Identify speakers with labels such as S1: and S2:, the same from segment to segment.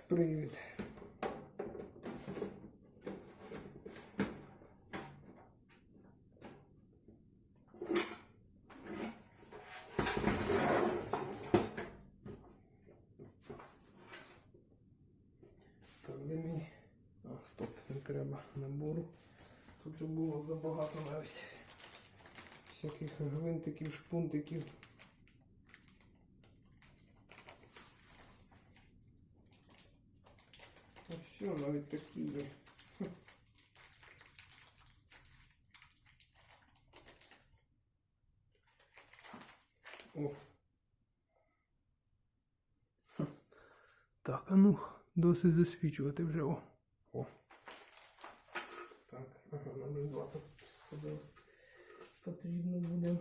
S1: привід. Так, де мій? Стоп, не треба набору. Тут же було забагато навіть всяких гвинтиків, шпунтиків. Ось все, навіть такі є. О. Так, а ну, досить засвічувати вже. О. О. Так, ага, номер 2 тут потрібно буде.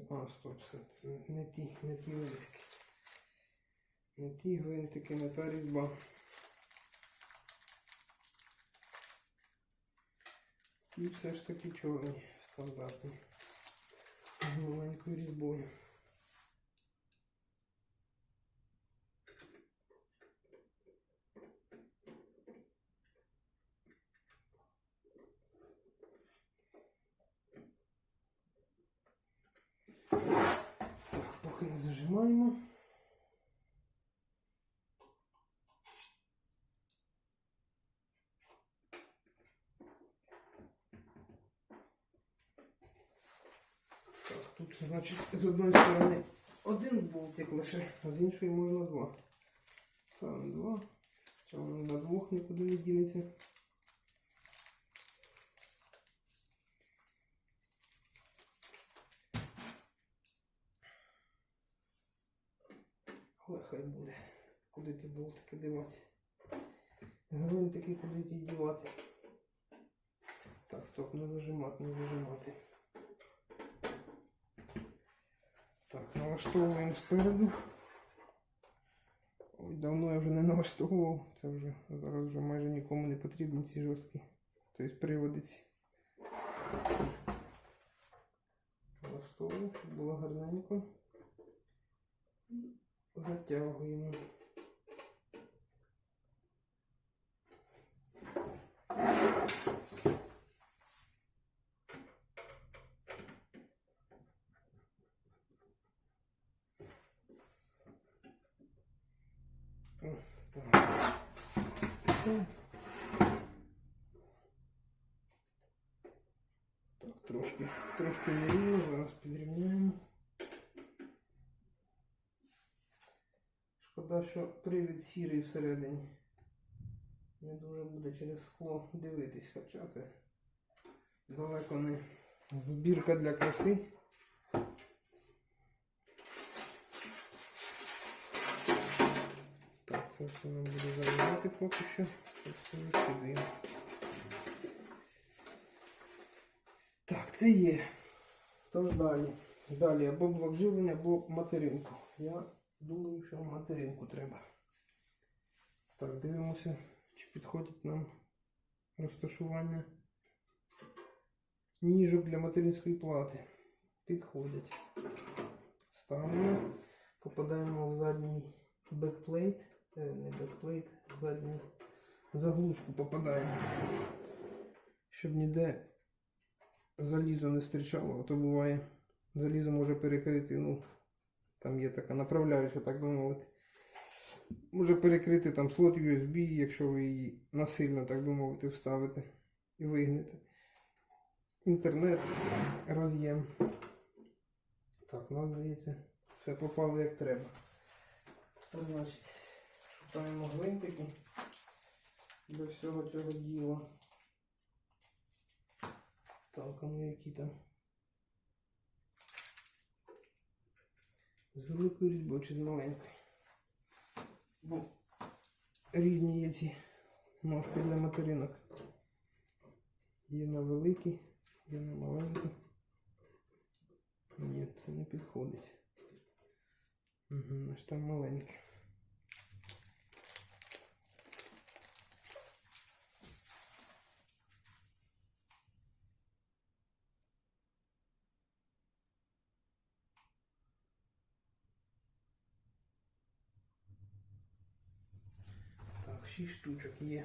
S1: Так, стоп, все, це не ті гвинтики. Не ті гвинтики, не та різьба. І все ж таки чорні, стандартні. З маленькою різьбою. Так, поки не зажимаємо. Так, тут, значить, з одної сторони один болтик лише, а з іншої можна два. Там два. Цього на двох нікуди не дінеться. Але хай буде. Куди ті болтики дівати? Гвинтики куди ті дівати? Так, стоп, не зажимати, не зажимати. Так, налаштовуємо спереду. Ой, давно я вже не налаштовував. Це вже зараз вже майже нікому не потрібні ці жорсткі. Тобто приводи ці. Налаштовуємо, щоб було гарненько. Затягуємо. Так. Все. Так, трошки нерівно, зараз підрівняємо. Шкода, що привід сірий всередині. Не дуже буде через скло дивитись, хоча це далеко не збірка для краси. Так, це все нам буде займати поки що. Це все відкидаємо. Так, це є. Тож далі. Далі або блок живлення, або материнку. Я думаю, що материнку треба. Так, дивимося, чи підходить нам розташування ніжок для материнської плати. Підходять. Ставимо. Попадаємо в задній бекплейт. Не бекплейт, в задню заглушку попадаємо. Щоб ніде залізо не стирчало, а то буває залізо може перекрити, ну, там є така направляюча, так би мовити. Може перекрити там слот USB, якщо ви її насильно, так би мовити, вставите і вигнете. Інтернет, роз'єм. Так, у нас, здається, все попало як треба. Тепер, значить, шукаємо гвинтики до всього цього діла. Так, а ну які там? З великою різьбою чи з маленькою? Бо різні є ці ножки для материнок. Є на великі, є на маленькі. Ні, це не підходить. Угу, аж там маленьке. Так, 6 штучок є.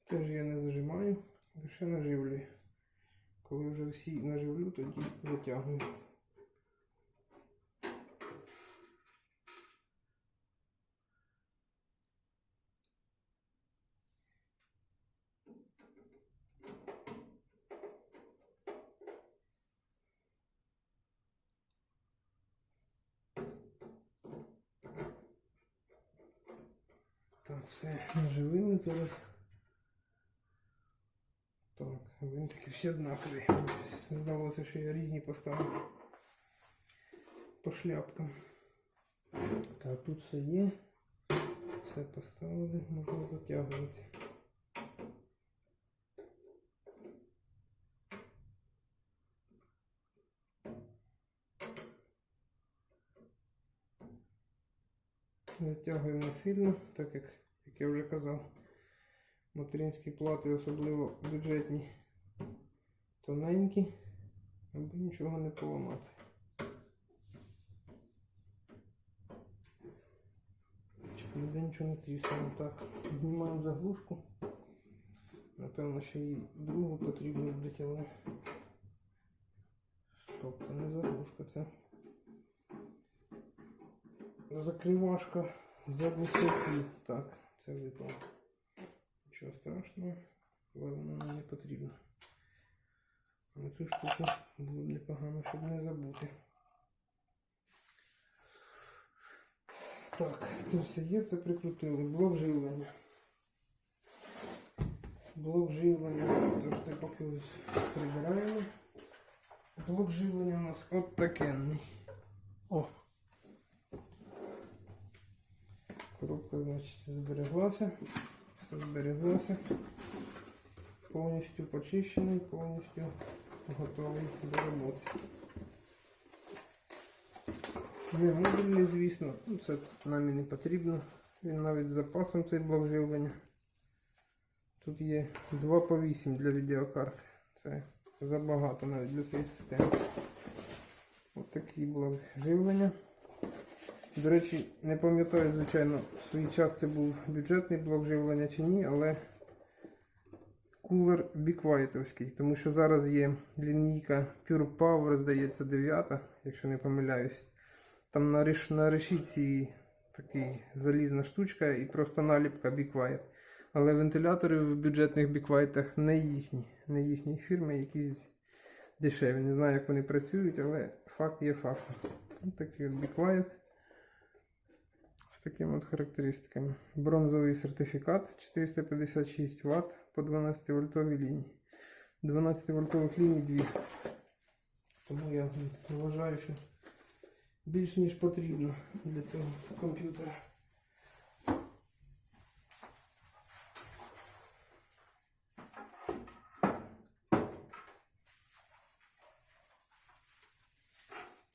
S1: Теж я не зажимаю, лише наживлюю. Коли вже всі наживлю, тоді затягую. Так, все, наживили зараз. Так, винтики всі однакові. Здалося, що я різні поставив по шляпкам. Так, тут все є. Все поставили, можна затягувати. Затягуємо не сильно, так як я вже казав, материнські плати, особливо бюджетні, тоненькі, аби нічого не поламати. Щоб ніде нічого не тріснуло. Так, знімаємо заглушку. Напевно, ще й другу потрібно буде, але... Стоп, це не заглушка, це закривашка задніх стовпів. Так, це випало. Нічого страшного, але воно нам не потрібно. А цю штуку було б непогано, щоб не забути. Так, це все є, це прикрутили. Блок живлення. Блок живлення, тож це поки прибираємо. Блок живлення у нас от такенний. О! Коробка, значить, збереглася. Все збереглося. Повністю почищений, повністю готовий до роботи. Не модульний, звісно, це нам і не потрібно. Він навіть з запасом, цей блок живлення. Тут є 2 по 8 для відеокарт. Це забагато навіть для цієї системи. Ось такий блок живлення. До речі, не пам'ятаю, звичайно, в свій час це був бюджетний блок живлення чи ні, але кулер біквайтовський, тому що зараз є лінійка Pure Power, здається, 9, якщо не помиляюсь. Там на решітці такий залізна штучка і просто наліпка Be Quiet. Але вентилятори в бюджетних Be Quiet'ах не їхні фірми, якісь дешеві. Не знаю, як вони працюють, але факт є фактом. Ось такий от Be Quiet з такими от характеристиками. Бронзовий сертифікат 456 Вт по 12 вольтовій лінії. 12 вольтових ліній 2. Тому я вважаю, що більш ніж потрібно для цього комп'ютера.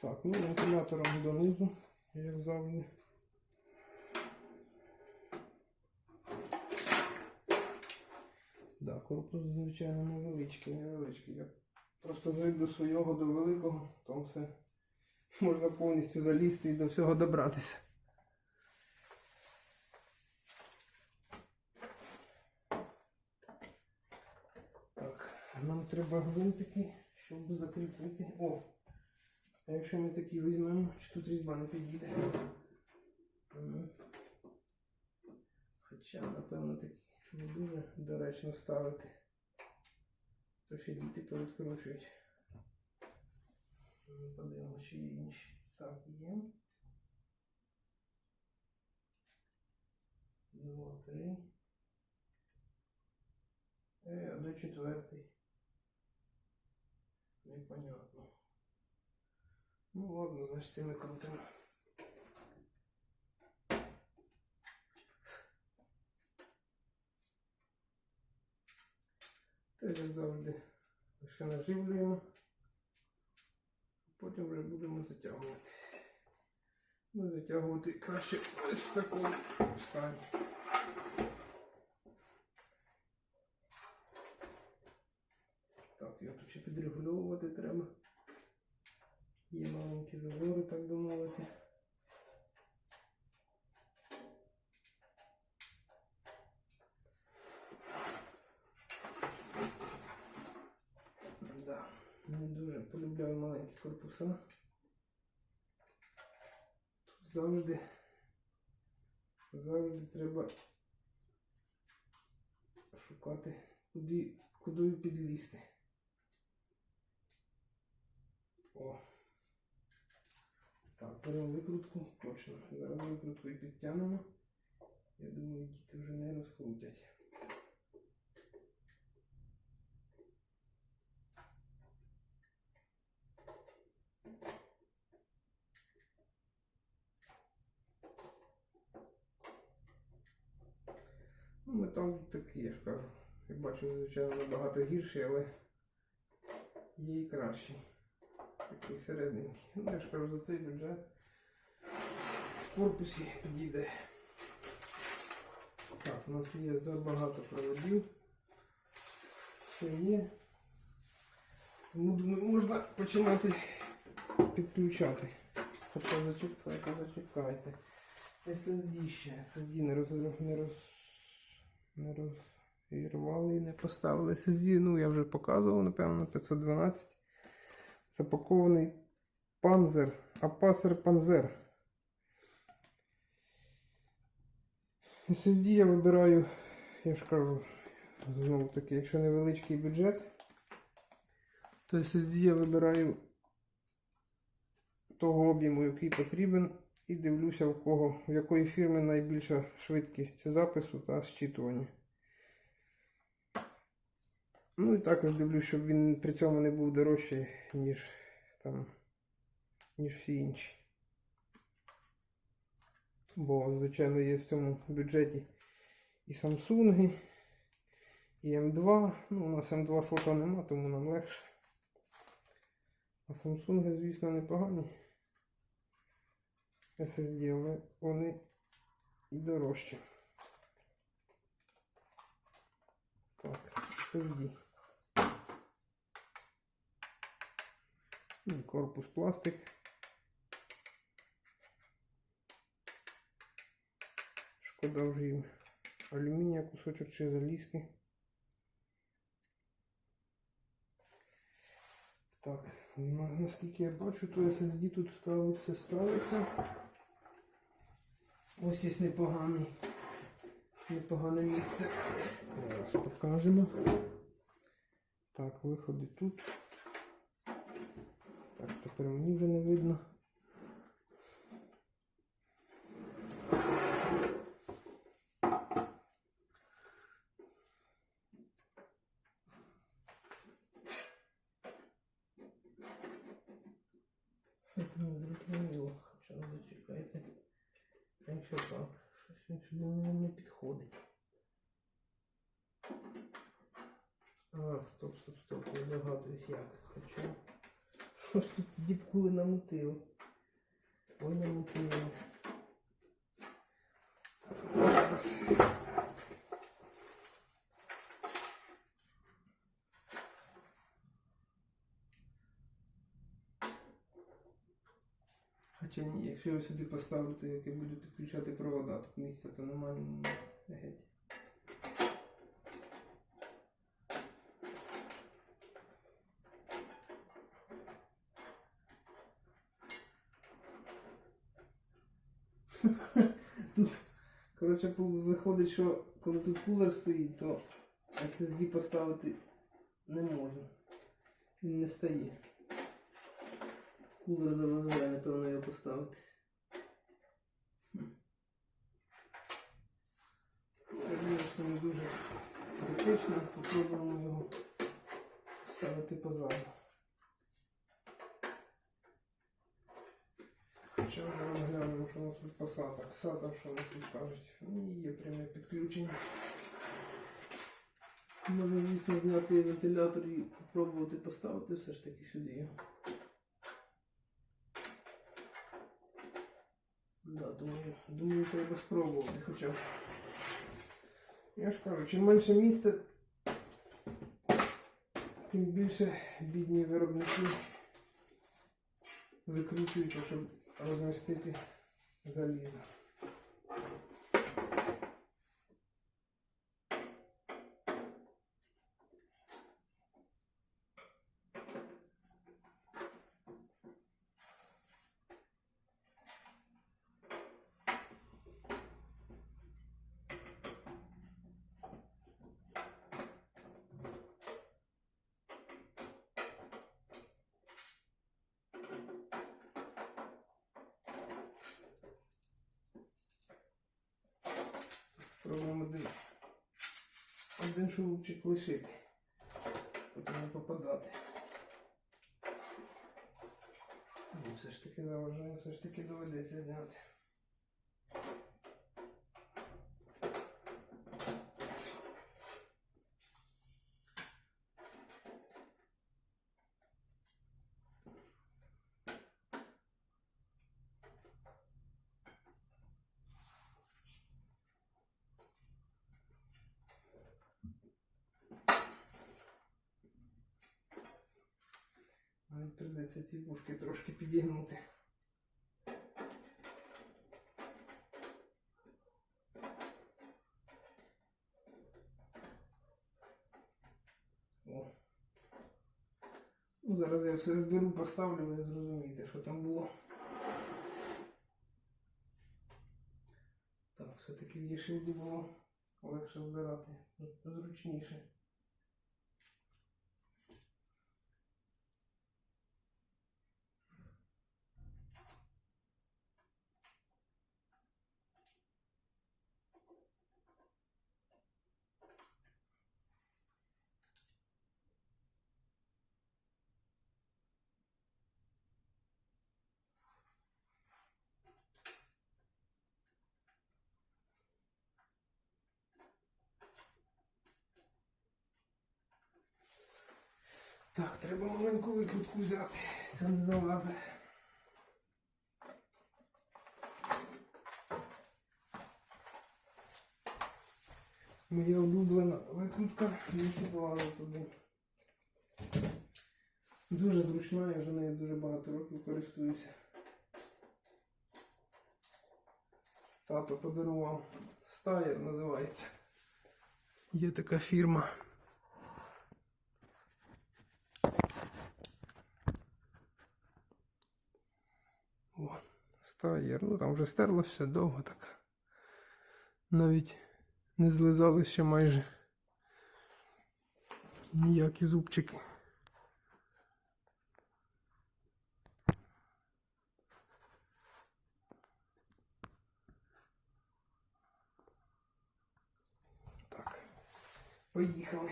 S1: Так, ну вентилятором донизу, як завжди. Да, корпус, звичайно, невеличкий. Я просто звик до свого, до великого, то все можна повністю залізти і до всього добратися. Так, нам треба гвинтики щоб закріпити. О! А якщо ми такі візьмемо, чи тут різьба не підійде? Хоча, напевно, такі не дуже доречно ставити. То ще діти повідкручують. Подивимося, чи є інші. Так, є. 2, 3. До 4. Непонятно. Ну ладно, значить це ми крутимо. Так, як завжди, лише наживлюємо. Потім вже будемо затягувати. Ну, затягувати краще ось в такому стані. Так, його тут ще підрегульовувати треба. Є маленькі зазори, так би мовити. Да, не дуже полюбляю маленькі корпуса. Тут завжди треба шукати, куди підлізти. О! Так, беремо викрутку, точно. Зараз викрутку і підтягнемо. Я думаю, діти вже не розкрутять. Ну, метал такий, я ж кажу. Я бачу, звичайно, набагато гірший, але є і кращий. Такий середненький. Ну, я ж кажу, за цей бюджет в корпусі підійде. Так, у нас є забагато проводів. Все є. Тому, думаю, можна починати підключати. Хоча зачекайте. SSD ще. SSD не розірвали і не поставили SSD. Ну, я вже показував, напевно, 512. Запакований Panzer, Apacer Panzer. SSD я вибираю, я ж кажу, знову таки, якщо невеличкий бюджет, то SSD я вибираю того об'єму, який потрібен, і дивлюся, в якої фірми найбільша швидкість запису та зчитування. Ну і також дивлюсь, щоб він при цьому не був дорожчий, ніж всі інші. Бо, звичайно, є в цьому бюджеті і Samsung, і M2. Ну, у нас M2 слота нема, тому нам легше. А Samsung, звісно, непогані SSD, але вони і дорожчі. Так, SSD. Корпус пластик. Шкода вже їм алюмінія, кусочок чи залізки. Так, наскільки я бачу, то SSD тут ставиться. Ось є непогане місце. Зараз покажемо. Так, виходи тут. Так, тепер мені вже не видно. Не зрозуміло, хоча зачекайте. Якщо так, щось він сюди не підходить. Стоп, я догадуюсь як. Хоча щось тут діпкули намутили. Ой, намутили. Зараз. Хоча ні, якщо я сюди поставлю, то як я буду підключати провода, тут місця то немає геть. Тут, коротше, виходить, що коли тут кулер стоїть, то SSD поставити не можна. Він не стає. Кулер заважає, напевно, його поставити. Я думаю, що це не дуже критично. Попробуємо його ставити позаду. Хоча вже розглянемо, що у нас тут по SATA. SATA, що у нас тут кажуть. Ну, є пряме підключення. Можна, звісно, зняти вентилятор і спробувати поставити все ж таки сюди його. Да, думаю, треба спробувати хоча б. Я ж кажу, чим менше місця, тим більше бідні виробники викручуються, щоб розмістити залізо. Спробуємо один шурупчик лишити, потім не попадати. Ну, все ж таки заважаю, все ж таки доведеться зняти. Мені прийдеться ці вушки трошки підігнути. О. Ну, зараз я все зберу, поставлю, ви зрозумієте, що там було. Так, все-таки в Є-Шилді було легше збирати, зручніше. Так, треба маленьку викрутку взяти, це не залазить. Моя улюблена викрутка, не підлазить туди. Дуже зручна, я вже нею дуже багато років користуюся. Тато подарував. Стаєр називається. Є така фірма. О, Стаєр. Ну там вже стерлося все довго так. Навіть не злизали ще майже ніякі зубчики. Так, поїхали.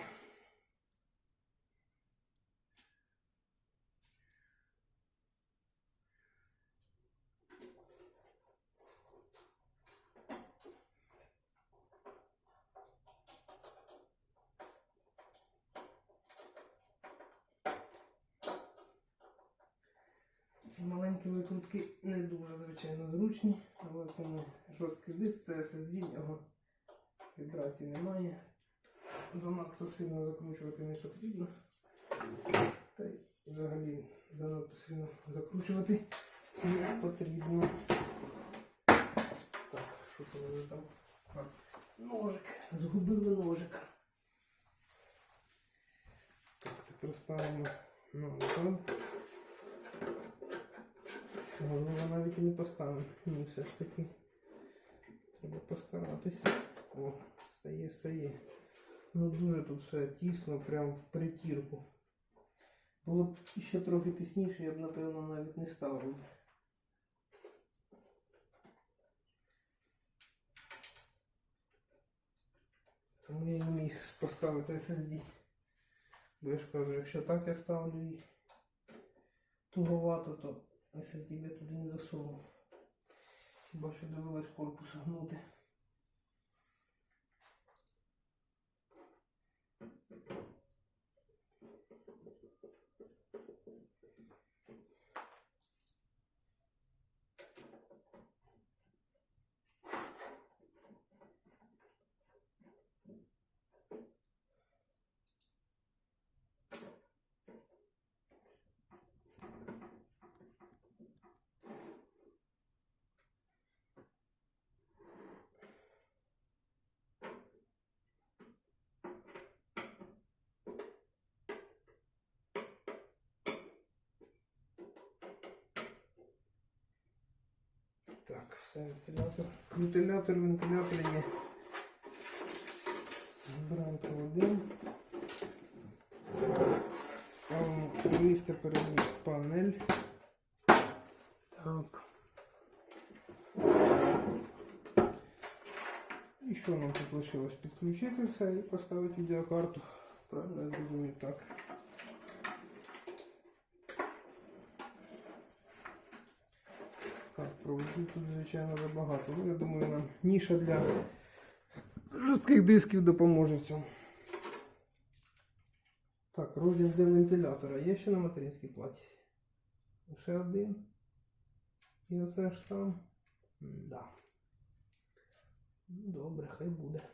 S1: Ці маленькі викрутки не дуже, звичайно, зручні, але це не жорсткий диск, це SSD, в нього вібрацій немає. Занадто сильно закручувати не потрібно. Та й взагалі занадто сильно закручувати не потрібно. Так, що це у нас там? Ножик, згубили ножик. Так, тепер ставимо назад. Можливо, навіть і не поставимо. Ні, все ж таки Треба постаратися. О, стає. Ну дуже тут все тісно, прям в притірку. Було б ще трохи тісніше, я б, напевно, навіть не ставив. Тому я не міг поставити SSD. Бо я ж кажу, якщо так я ставлю і туговато, то SSD я туди не засунув. Хіба що довелось корпус гнути. Так, все, вентилятор. Вентилятор є. Збираємо проводи. Ставимо на місце передню панель. Так. І що нам тут лишилось? Підключити все і поставити відеокарту. Правильно я зрозумів, так. Так, проводів тут, звичайно, забагато. Ну, я думаю, нам ніша для жорстких дисків допоможе в цьому. Так, розділ для вентилятора. Є ще на материнській платі? Лише один. І оце ж там. Да. Ну, добре, хай буде.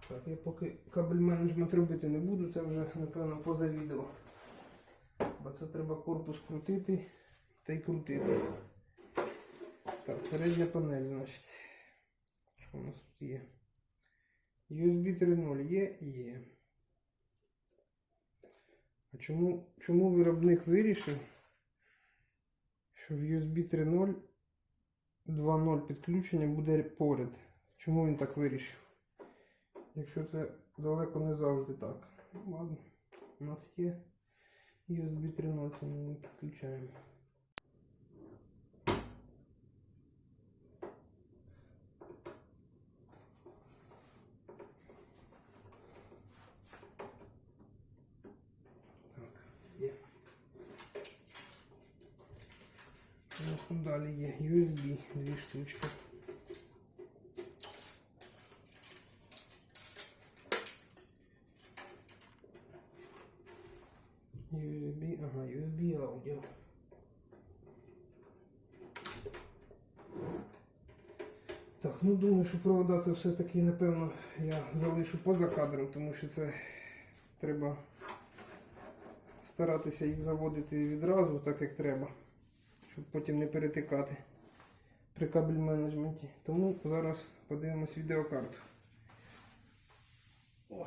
S1: Так, я поки кабель менеджмент робити не буду, це вже, напевно, поза відео. Бо це треба корпус крутити та й крутити. Так, передня панель, значить. Що у нас тут є? USB 3.0 є? Є. А чому виробник вирішив, що в USB 3.0 2.0 підключення буде поряд? Чому він так вирішив? Якщо це далеко не завжди так. Ну, ладно, у нас є USB 3.0, це ми підключаємо. Так, є. У нас тут далі є USB, 2 штучки. USB аудіо. Так, ну думаю, що провода це все-таки, напевно, я залишу поза кадром, тому що це треба старатися їх заводити відразу, так як треба, щоб потім не перетикати при кабель менеджменті. Тому зараз подивимось відеокарту. О.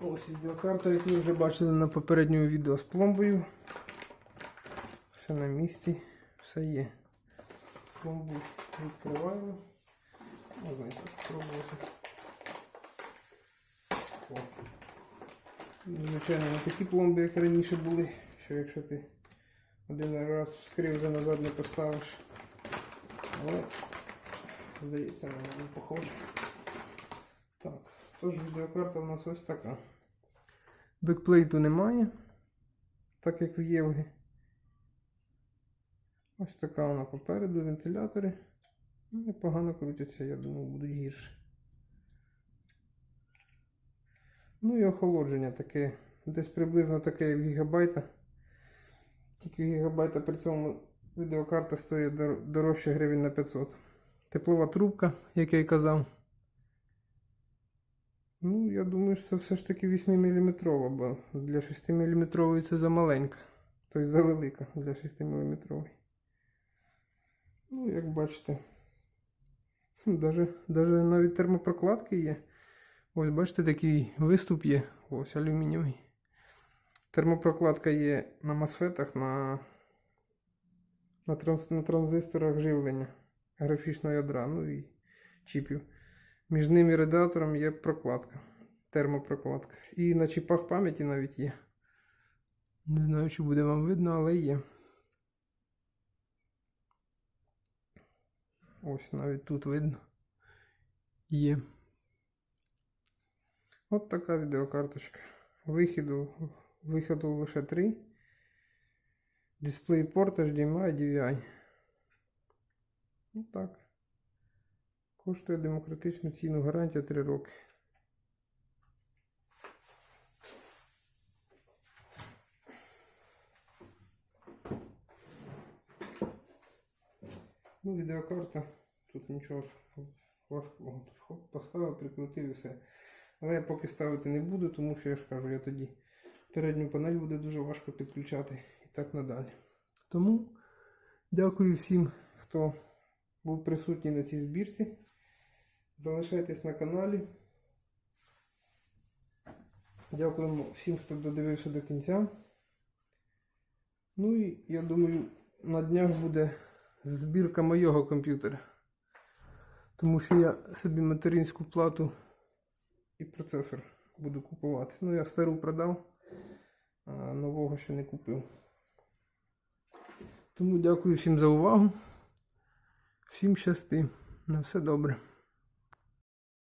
S1: Ось відеокарта, яку ви вже бачили на попередньому відео з пломбою. Все на місці, все є. Пломбу відкриваємо. Можна і так спробувати. О. Звичайно, не такі пломби, як раніше були, що якщо ти один раз вскрив, вже назад не поставиш. Але, здається, вона не похожа. Так, тож відеокарта у нас ось така. Бекплейту немає, так як в Євгі. Ось така вона попереду, вентилятори. Непогано крутяться, я думаю, будуть гірше. Ну і охолодження таке, десь приблизно таке, як гігабайта. Тільки гігабайта при цьому відеокарта стоїть дорожче гривень на 500. Теплова трубка, як я й казав. Ну, я думаю, що це все ж таки 8-мм, бо для 6-мм це замаленька. Тобто завелика для 6-мм. Ну, як бачите, навіть термопрокладки є. Ось бачите, такий виступ є. Ось алюмінієвий. Термопрокладка є на мосфетах, на транзисторах живлення графічного ядра, ну і чіпів. Між ними і радіатором є прокладка, термопрокладка. І на чіпах пам'яті навіть є. Не знаю, чи буде вам видно, але є. Ось навіть тут видно. Є. От така відеокарточка. Виходу лише 3. DisplayPort, HDMI, DVI. Ну так. Коштує демократичну ціну, гарантія 3 роки. Ну, відеокарта, тут нічого важкого. Хоп, поставив, прикрутив і все. Але я поки ставити не буду, тому що я ж кажу, я тоді передню панель буде дуже важко підключати і так надалі. Тому дякую всім, хто був присутній на цій збірці. Залишайтесь на каналі. Дякуємо всім, хто додивився до кінця. Ну і я думаю, на днях буде збірка моєго комп'ютера. Тому що я собі материнську плату і процесор буду купувати. Ну, я стару продав, а нового ще не купив. Тому дякую всім за увагу. Всім щасти. На все добре.